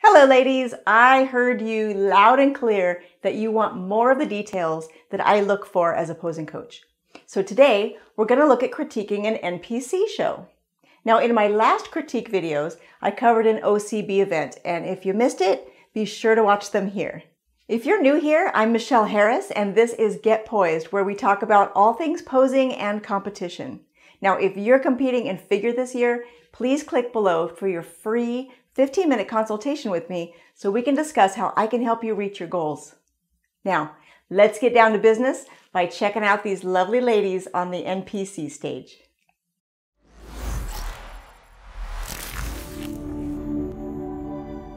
Hello ladies, I heard you loud and clear that you want more of the details that I look for as a posing coach. So today we're going to look at critiquing an NPC show. Now in my last critique videos, I covered an OCB event, and if you missed it, be sure to watch them here. If you're new here, I'm Michelle Harris and this is Get Poised, where we talk about all things posing and competition. Now if you're competing in figure this year, please click below for your free 15-minute consultation with me so we can discuss how I can help you reach your goals. Now, let's get down to business by checking out these lovely ladies on the NPC stage.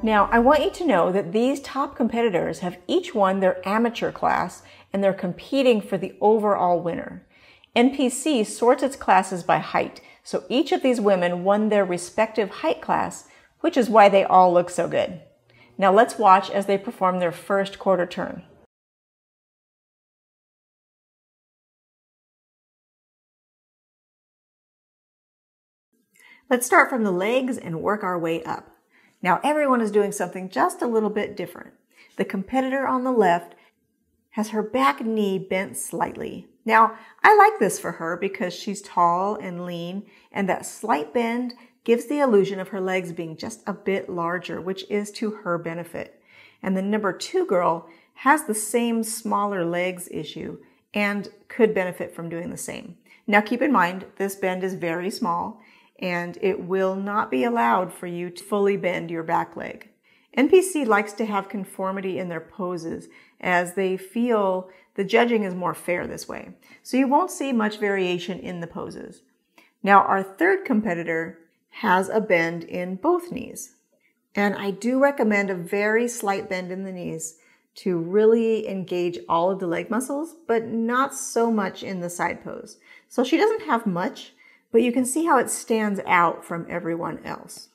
Now, I want you to know that these top competitors have each won their amateur class and they're competing for the overall winner. NPC sorts its classes by height, so each of these women won their respective height class, which is why they all look so good. Now let's watch as they perform their first quarter turn. Let's start from the legs and work our way up. Now everyone is doing something just a little bit different. The competitor on the left has her back knee bent slightly. Now I like this for her because she's tall and lean, and that slight bend gives the illusion of her legs being just a bit larger, which is to her benefit. And the number 2 girl has the same smaller legs issue and could benefit from doing the same. Now keep in mind, this bend is very small and it will not be allowed for you to fully bend your back leg. NPC likes to have conformity in their poses as they feel the judging is more fair this way. So you won't see much variation in the poses. Now our third competitor has a bend in both knees. And I do recommend a very slight bend in the knees to really engage all of the leg muscles, but not so much in the side pose. So she doesn't have much, but you can see how it stands out from everyone else.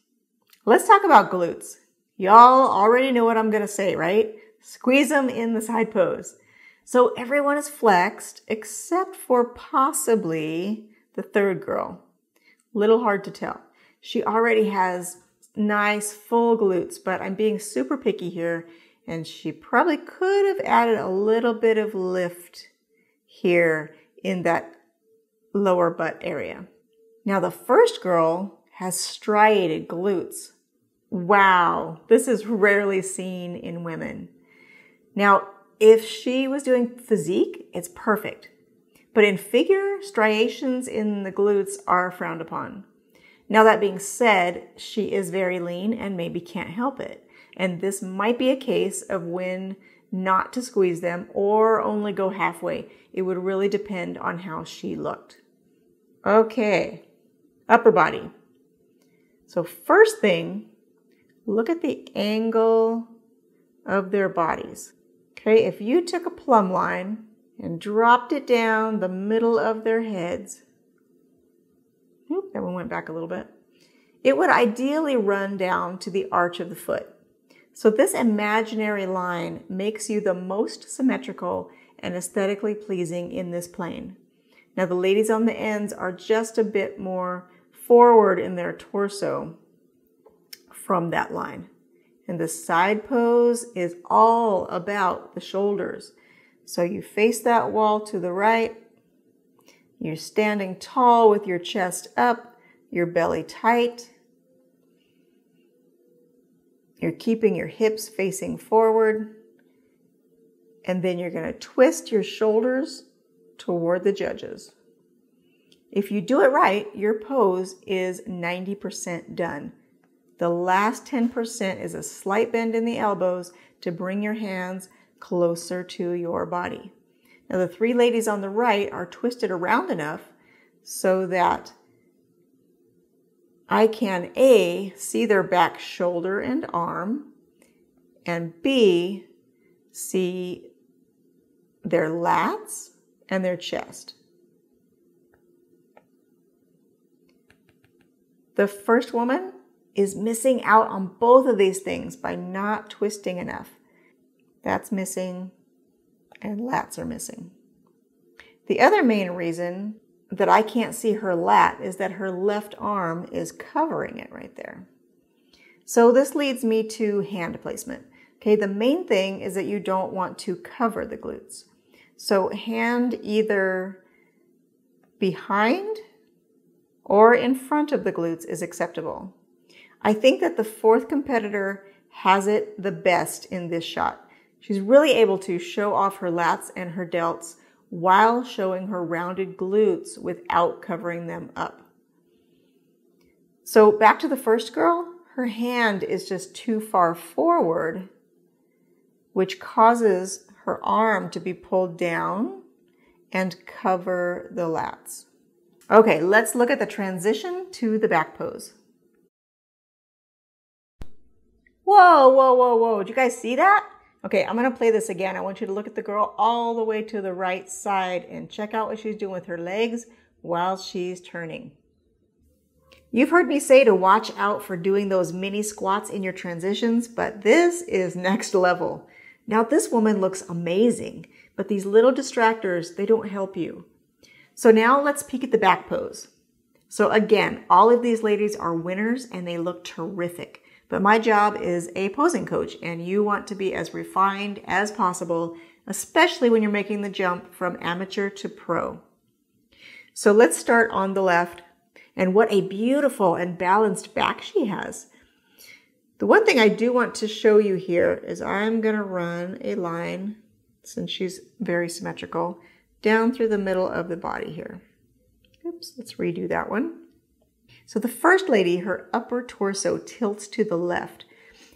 Let's talk about glutes. Y'all already know what I'm gonna say, right? Squeeze them in the side pose. So everyone is flexed except for possibly the third girl. Little hard to tell. She already has nice full glutes, but I'm being super picky here, and she probably could have added a little bit of lift here in that lower butt area. Now the first girl has striated glutes. Wow, this is rarely seen in women. Now, if she was doing physique, it's perfect. But in figure, striations in the glutes are frowned upon. Now that being said, she is very lean and maybe can't help it. And this might be a case of when not to squeeze them or only go halfway. It would really depend on how she looked. Okay, upper body. So first thing, look at the angle of their bodies. Okay, if you took a plumb line and dropped it down the middle of their heads, that one went back a little bit. It would ideally run down to the arch of the foot. So this imaginary line makes you the most symmetrical and aesthetically pleasing in this plane. Now the ladies on the ends are just a bit more forward in their torso from that line. And the side pose is all about the shoulders. So you face that wall to the right. You're standing tall with your chest up, your belly tight. You're keeping your hips facing forward. And then you're going to twist your shoulders toward the judges. If you do it right, your pose is 90% done. The last 10% is a slight bend in the elbows to bring your hands closer to your body. Now the 3 ladies on the right are twisted around enough so that I can A, see their back shoulder and arm, and B, see their lats and their chest. The first woman is missing out on both of these things by not twisting enough. That's missing, and lats are missing. The other main reason that I can't see her lat is that her left arm is covering it right there. So this leads me to hand placement. Okay, the main thing is that you don't want to cover the glutes. So hand either behind or in front of the glutes is acceptable. I think that the fourth competitor has it the best in this shot. She's really able to show off her lats and her delts while showing her rounded glutes without covering them up. So back to the first girl, her hand is just too far forward, which causes her arm to be pulled down and cover the lats. Okay, let's look at the transition to the back pose. Whoa, whoa, whoa, whoa. Did you guys see that? Okay, I'm going to play this again. I want you to look at the girl all the way to the right side and check out what she's doing with her legs while she's turning. You've heard me say to watch out for doing those mini squats in your transitions, but this is next level. Now, this woman looks amazing, but these little distractors, they don't help you. So now let's peek at the back pose. So again, all of these ladies are winners and they look terrific. But my job is a posing coach, and you want to be as refined as possible, especially when you're making the jump from amateur to pro. So let's start on the left, and what a beautiful and balanced back she has. The one thing I do want to show you here is I'm going to run a line, since she's very symmetrical, down through the middle of the body here. Oops, let's redo that one. So the first lady, her upper torso tilts to the left,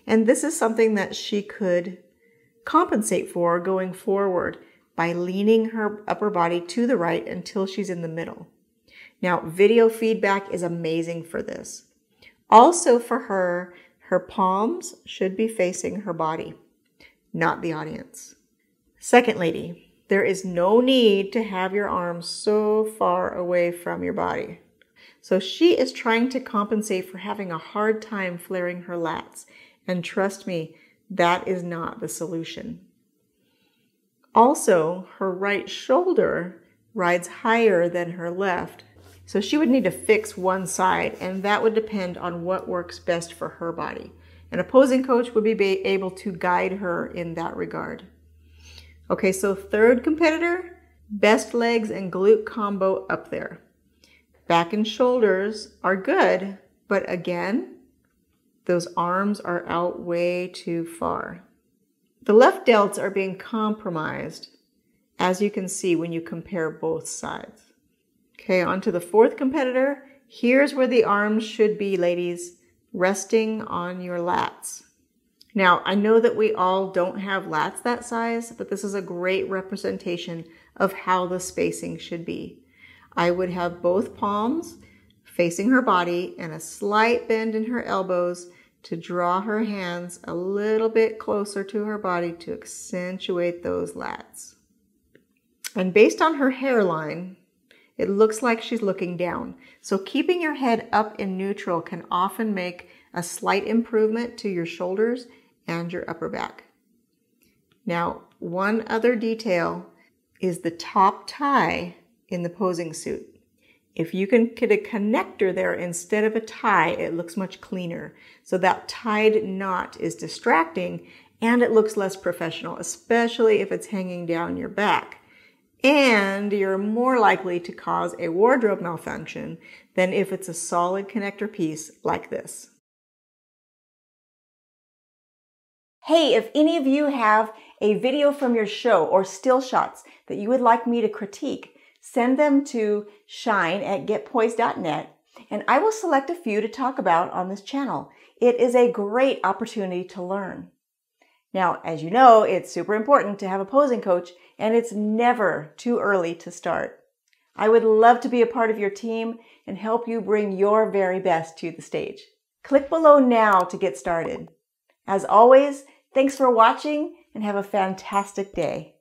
and this is something that she could compensate for going forward by leaning her upper body to the right until she's in the middle. Now, video feedback is amazing for this. Also for her, her palms should be facing her body, not the audience. Second lady, there is no need to have your arms so far away from your body. So she is trying to compensate for having a hard time flaring her lats. And trust me, that is not the solution. Also, her right shoulder rides higher than her left. So she would need to fix one side, and that would depend on what works best for her body. An opposing coach would be able to guide her in that regard. Okay, so third competitor, best legs and glute combo up there. Back and shoulders are good, but again, those arms are out way too far. The left delts are being compromised, as you can see when you compare both sides. Okay, on to the fourth competitor. Here's where the arms should be, ladies, resting on your lats. Now, I know that we all don't have lats that size, but this is a great representation of how the spacing should be. I would have both palms facing her body and a slight bend in her elbows to draw her hands a little bit closer to her body to accentuate those lats. And based on her hairline, it looks like she's looking down. So keeping your head up in neutral can often make a slight improvement to your shoulders and your upper back. Now, one other detail is the top tie in the posing suit. If you can get a connector there instead of a tie, it looks much cleaner. So that tied knot is distracting and it looks less professional, especially if it's hanging down your back. And you're more likely to cause a wardrobe malfunction than if it's a solid connector piece like this. Hey, if any of you have a video from your show or still shots that you would like me to critique, send them to shine@getpoised.net and I will select a few to talk about on this channel. It is a great opportunity to learn. Now, as you know, it's super important to have a posing coach and it's never too early to start. I would love to be a part of your team and help you bring your very best to the stage. Click below now to get started. As always, thanks for watching and have a fantastic day.